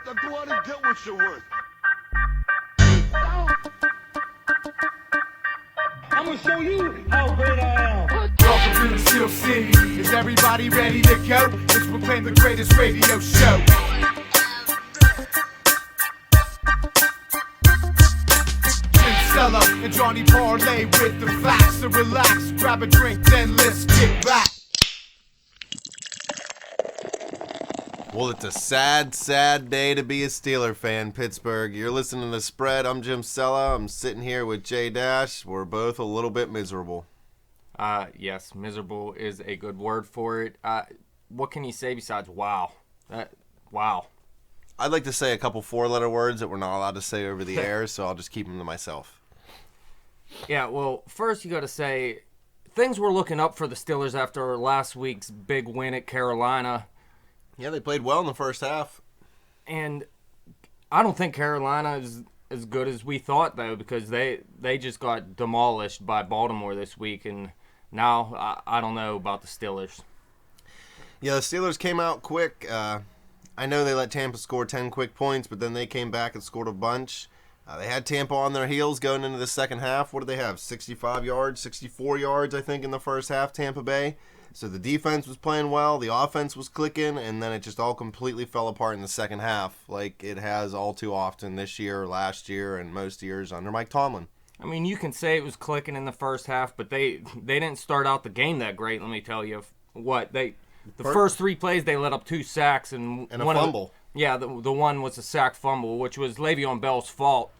Now go out and get what you're worth. I'm gonna show you how great I am. Welcome to the Steel City. Is everybody ready to go? Let's proclaim the greatest radio show. Jim Cella and Johnny Parlay with the facts. So relax, grab a drink, then let's get back. Well, it's a sad, sad day to be a Steeler fan, Pittsburgh. You're listening to The Spread. I'm Jim Cella. I'm sitting here with JDash. We're both a little bit miserable. Yes, miserable is a good word for it. What can you say besides wow? Wow. I'd like to say a couple four-letter words that we're not allowed to say over the air, so I'll just keep them to myself. Yeah, well, first you got to say things were looking up for the Steelers after last week's big win at Carolina. Yeah, they played well in the first half. And I don't think Carolina is as good as we thought, though, because they just got demolished by Baltimore this week, and now I don't know about the Steelers. Yeah, the Steelers came out quick. I know they let Tampa score 10 quick points, but then they came back and scored a bunch. They had Tampa on their heels going into the second half. What did they have? 65 yards, 64 yards, I think, in the first half, Tampa Bay. So the defense was playing well, the offense was clicking, and then it just all completely fell apart in the second half, like it has all too often this year, last year, and most years under Mike Tomlin. I mean, you can say it was clicking in the first half, but they didn't start out the game that great, let me tell you. The first three plays, they let up 2 sacks and a fumble. The one was a sack fumble, which was Le'Veon Bell's fault.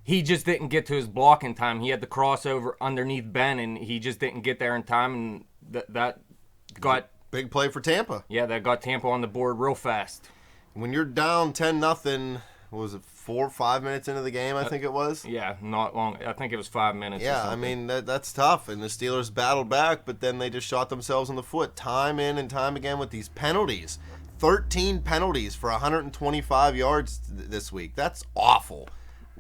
He just didn't get to his block in time. He had the crossover underneath Ben, and he just didn't get there in time, and that got... Big play for Tampa. Yeah, that got Tampa on the board real fast. When you're down 10-0, what was it, 4 or 5 minutes into the game, I think it was? Yeah, not long. I think it was 5 minutes. Yeah, I mean, that's tough, and the Steelers battled back, but then they just shot themselves in the foot time in and time again with these penalties. 13 penalties for 125 yards this week. That's awful.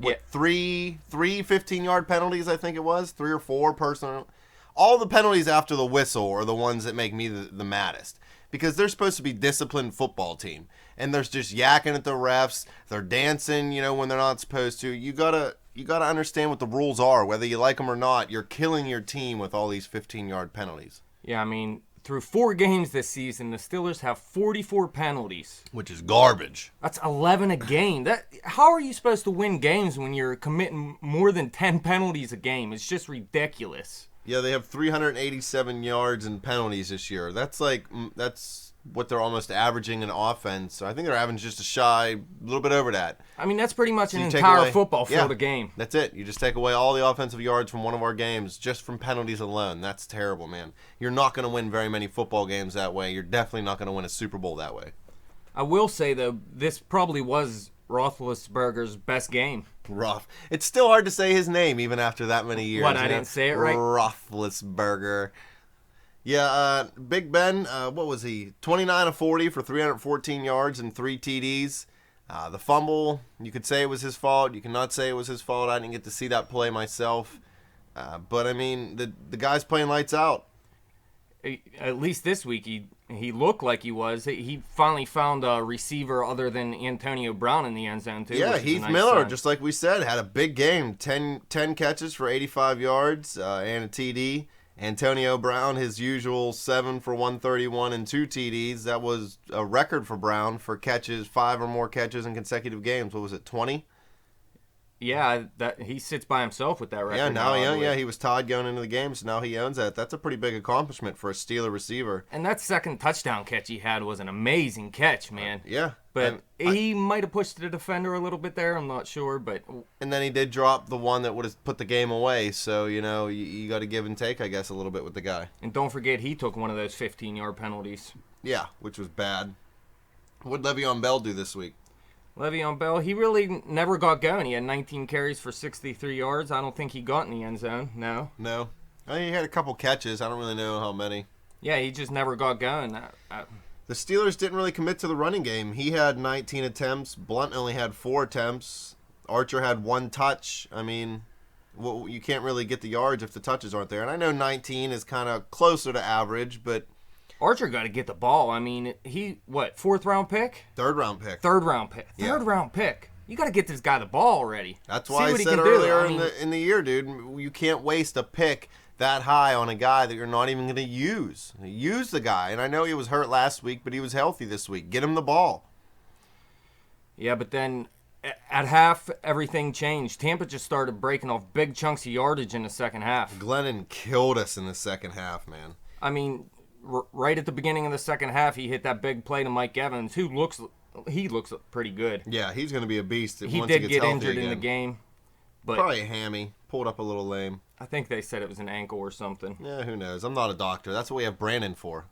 Yeah. Three 15-yard penalties, I think it was. 3 or 4 personal. All the penalties after the whistle are the ones that make me the maddest. Because they're supposed to be disciplined football team. And they're just yakking at the refs. They're dancing, when they're not supposed to. You gotta understand what the rules are. Whether you like them or not, you're killing your team with all these 15-yard penalties. Yeah, I mean, through 4 games this season, the Steelers have 44 penalties. Which is garbage. That's 11 a game. How are you supposed to win games when you're committing more than 10 penalties a game? It's just ridiculous. Yeah, they have 387 yards in penalties this year. That's what they're almost averaging in offense. So I think they're averaging just a little bit over that. I mean, that's pretty much So an you take entire away- football field yeah, a game. That's it. You just take away all the offensive yards from one of our games just from penalties alone. That's terrible, man. You're not going to win very many football games that way. You're definitely not going to win a Super Bowl that way. I will say, though, this probably was Roethlisberger's best game. Rough. It's still hard to say his name even after that many years. What, I didn't say it right? Roethlisberger. Yeah, Big Ben, what was he? 29 of 40 for 314 yards and 3 TDs. The fumble, you could say it was his fault. You cannot say it was his fault. I didn't get to see that play myself. But, I mean, the guy's playing lights out. At least this week, he looked like he was. He finally found a receiver other than Antonio Brown in the end zone, too. Yeah, which is a Heath nice Miller, sign. just like we said, had a big game. 10 catches for 85 yards and a TD. Antonio Brown, his usual 7 for 131 and 2 TDs. That was a record for Brown for catches, 5 or more catches in consecutive games. What was it, 20? Yeah, that he sits by himself with that record. Yeah, now I believe. he was tied going into the game, so now he owns that. That's a pretty big accomplishment for a Steeler receiver. And that second touchdown catch he had was an amazing catch, man. Yeah. But he might have pushed the defender a little bit there. I'm not sure, but... And then he did drop the one that would have put the game away. So, you got to give and take, I guess, a little bit with the guy. And don't forget, he took one of those 15-yard penalties. Yeah, which was bad. What did Le'Veon Bell do this week? Le'Veon Bell, he really never got going. He had 19 carries for 63 yards. I don't think he got in the end zone, no. No. He had a couple catches. I don't really know how many. Yeah, he just never got going. The Steelers didn't really commit to the running game. He had 19 attempts. Blunt only had 4 attempts. Archer had 1 touch. I mean, you can't really get the yards if the touches aren't there. And I know 19 is kind of closer to average, but Archer got to get the ball. I mean, fourth round pick? Third round pick. Third round pick. Yeah. Third round pick. You got to get this guy the ball already. That's why I what he said can do. earlier I mean, in the year, dude, you can't waste a pick that high on a guy that you're not even going to use. Use the guy. And I know he was hurt last week, but he was healthy this week. Get him the ball. Yeah, but then at half, everything changed. Tampa just started breaking off big chunks of yardage in the second half. Glennon killed us in the second half, man. I mean, right at the beginning of the second half, he hit that big play to Mike Evans, who looks pretty good. Yeah, he's going to be a beast He once did he gets get healthy injured again. in the game, but Probably a hammy. Pulled up a little lame. I think they said it was an ankle or something. Yeah, who knows? I'm not a doctor. That's what we have Brandon for.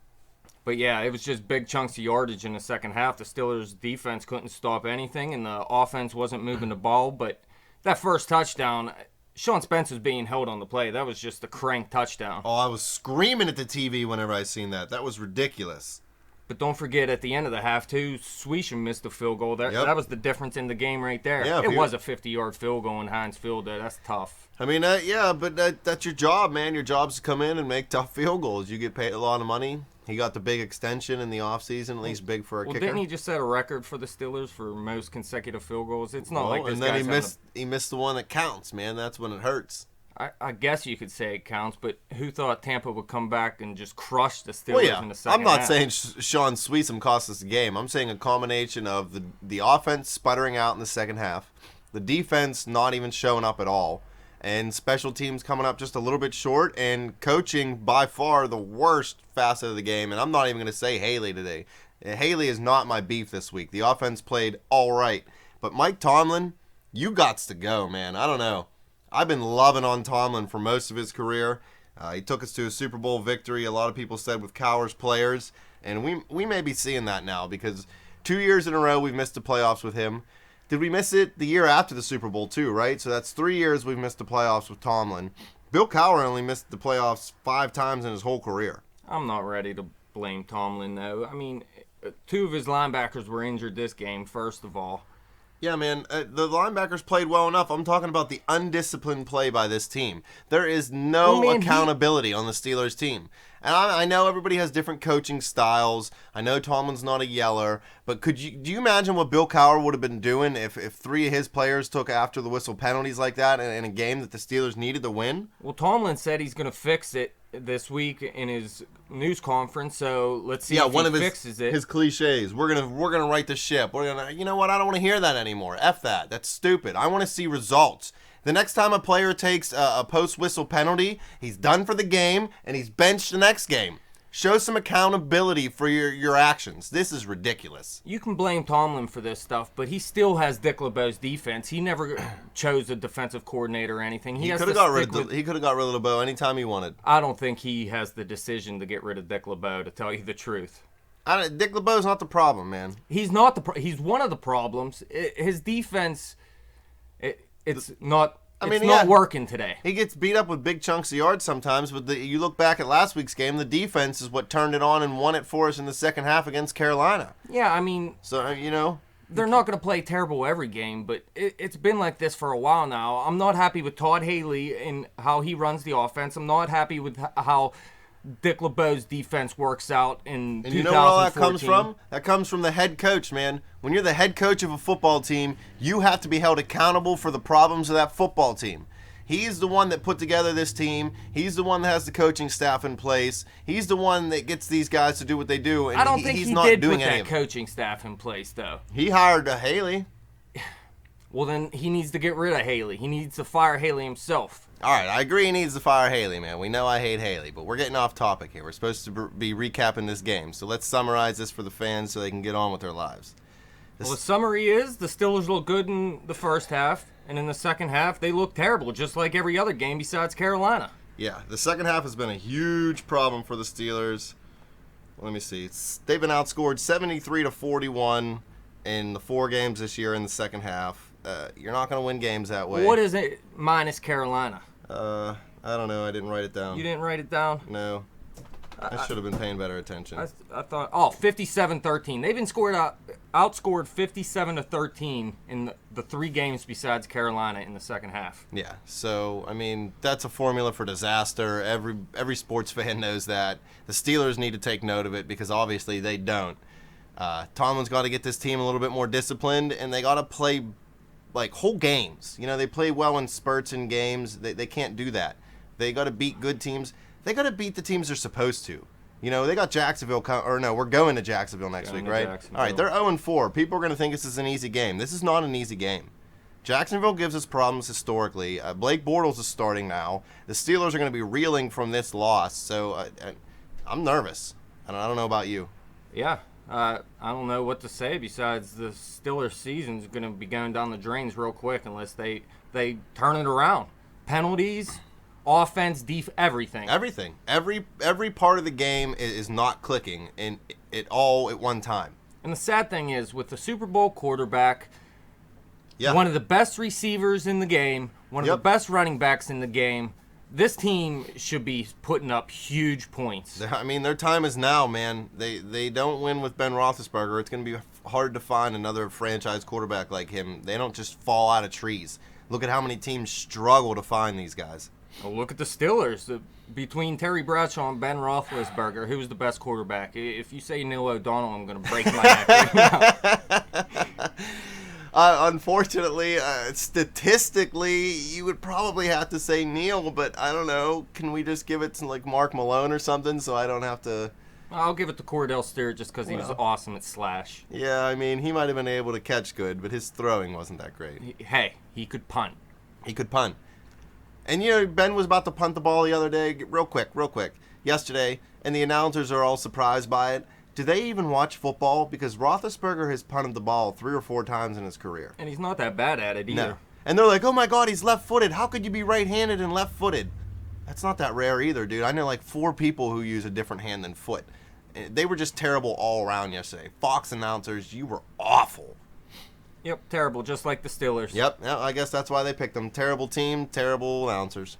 But yeah, it was just big chunks of yardage in the second half. The Steelers' defense couldn't stop anything, and the offense wasn't moving the ball. But that first touchdown, Sean Spence was being held on the play. That was just a crank touchdown. Oh, I was screaming at the TV whenever I seen that. That was ridiculous. But don't forget, at the end of the half, too, Swisham missed a field goal. That was the difference in the game right there. Yeah, it was a 50-yard field goal in Heinz Field there. That's tough. I mean, yeah, but that's your job, man. Your job's to come in and make tough field goals. You get paid a lot of money. He got the big extension in the offseason, at least big for a kicker. Didn't he just set a record for the Steelers for most consecutive field goals? It's not like this and then guy's he missed the one that counts, man. That's when it hurts. I guess you could say it counts, but who thought Tampa would come back and just crush the Steelers in the second I'm not half? saying Sean Swisham cost us the game. I'm saying a combination of the offense sputtering out in the second half, the defense not even showing up at all, and special teams coming up just a little bit short, and coaching by far the worst facet of the game. And I'm not even going to say Haley today. Haley is not my beef this week. The offense played all right. But Mike Tomlin, you gots to go, man. I don't know. I've been loving on Tomlin for most of his career. He took us to a Super Bowl victory, a lot of people said, with Cowher's players. And we may be seeing that now because 2 years in a row we've missed the playoffs with him. Did we miss it the year after the Super Bowl too, right? So that's 3 years we've missed the playoffs with Tomlin. Bill Cowher only missed the playoffs 5 times in his whole career. I'm not ready to blame Tomlin, though. I mean, 2 of his linebackers were injured this game, first of all. Yeah, man, the linebackers played well enough. I'm talking about the undisciplined play by this team. There is no accountability on the Steelers team. And I know everybody has different coaching styles. I know Tomlin's not a yeller. But do you imagine what Bill Cowher would have been doing if 3 of his players took after the whistle penalties like that in a game that the Steelers needed to win? Well, Tomlin said he's going to fix it this week in his news conference, so let's see if he fixes it. His cliches. We're gonna right the ship. You know what? I don't want to hear that anymore. F that. That's stupid. I want to see results. The next time a player takes a post-whistle penalty, he's done for the game, and he's benched the next game. Show some accountability for your actions. This is ridiculous. You can blame Tomlin for this stuff, but he still has Dick LeBeau's defense. He never chose a defensive coordinator or anything. He could have got rid of LeBeau anytime he wanted. I don't think he has the decision to get rid of Dick LeBeau, to tell you the truth. Dick LeBeau's not the problem, man. He's not he's one of the problems. His defense, it's not working today. He gets beat up with big chunks of yards sometimes, but you look back at last week's game, the defense is what turned it on and won it for us in the second half against Carolina. Yeah, I mean... So, they're not going to play terrible every game, but it's been like this for a while now. I'm not happy with Todd Haley and how he runs the offense. I'm not happy with how Dick LeBeau's defense works out in 2014. And you know where all that comes from? That comes from the head coach, man. When you're the head coach of a football team, you have to be held accountable for the problems of that football team. He's the one that put together this team. He's the one that has the coaching staff in place. He's the one that gets these guys to do what they do. And I don't think he's he not did doing put any that of it. coaching staff in place, though. He hired Haley. Well, then he needs to get rid of Haley. He needs to fire Haley himself. All right, I agree he needs to fire Haley, man. We know I hate Haley, but we're getting off topic here. We're supposed to be recapping this game, so let's summarize this for the fans so they can get on with their lives. Well, the summary is the Steelers look good in the first half, and in the second half, they look terrible, just like every other game besides Carolina. Yeah, the second half has been a huge problem for the Steelers. Let me see. They've been outscored 73-41 in the 4 games this year in the second half. You're not going to win games that way. What is it minus Carolina? I don't know. I didn't write it down. You didn't write it down? No. I should have been paying better attention. I thought, 57-13. They've been outscored 57-13 in the 3 games besides Carolina in the second half. Yeah, so, I mean, that's a formula for disaster. Every sports fan knows that. The Steelers need to take note of it because obviously they don't. Tomlin's got to get this team a little bit more disciplined, and they got to play, like, whole games. You know, they play well in spurts in games. They can't do that. They got to beat good teams. They got to beat the teams they're supposed to. You know, they got Jacksonville, we're going to Jacksonville next week, right? All right, they're 0-4. People are going to think this is an easy game. This is not an easy game. Jacksonville gives us problems historically. Blake Bortles is starting now. The Steelers are going to be reeling from this loss, so I'm nervous. I don't know about you. Yeah, I don't know what to say besides the Steelers' season is going to be going down the drains real quick unless they turn it around. Penalties, offense, everything. Everything. Every part of the game is not clicking, and it all at one time. And the sad thing is, with the Super Bowl quarterback, yeah, one of the best receivers in the game, one of the best running backs in the game, this team should be putting up huge points. I mean, their time is now, man. They don't win with Ben Roethlisberger. It's going to be hard to find another franchise quarterback like him. They don't just fall out of trees. Look at how many teams struggle to find these guys. Well, look at the Steelers. Between Terry Bradshaw and Ben Roethlisberger, who's the best quarterback? If you say Neil O'Donnell, I'm going to break my neck right now. Unfortunately, statistically, you would probably have to say Neil, but I don't know. Can we just give it to like Mark Malone or something so I don't have to... I'll give it to Cordell Stewart just because he was awesome at slash. Yeah, I mean, he might have been able to catch good, but his throwing wasn't that great. Hey, he could punt. He could punt. And, you know, Ben was about to punt the ball the other day, real quick, yesterday, and the announcers are all surprised by it. Do they even watch football? Because Roethlisberger has punted the ball 3 or 4 times in his career. And he's not that bad at it either. No. And they're like, oh my God, he's left-footed. How could you be right-handed and left-footed? That's not that rare either, dude. I know like 4 people who use a different hand than foot. They were just terrible all around yesterday. Fox announcers, you were awful. Yep, terrible, just like the Steelers. Yep, I guess that's why they picked them. Terrible team, terrible announcers.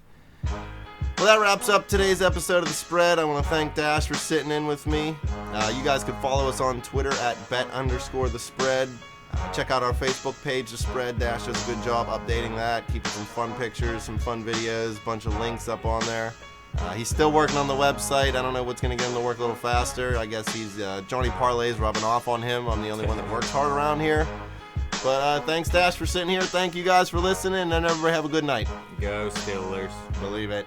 Well, that wraps up today's episode of The Spread. I want to thank Dash for sitting in with me. You guys can follow us on Twitter at bet_thespread. Check out our Facebook page, The Spread. Dash does a good job updating that, keeping some fun pictures, some fun videos, a bunch of links up on there. He's still working on the website. I don't know what's going to get him to work a little faster. I guess he's Johnny Parlay's rubbing off on him. I'm the only one that works hard around here. But thanks, Dash, for sitting here. Thank you guys for listening, and everybody have a good night. Go Steelers. Believe it.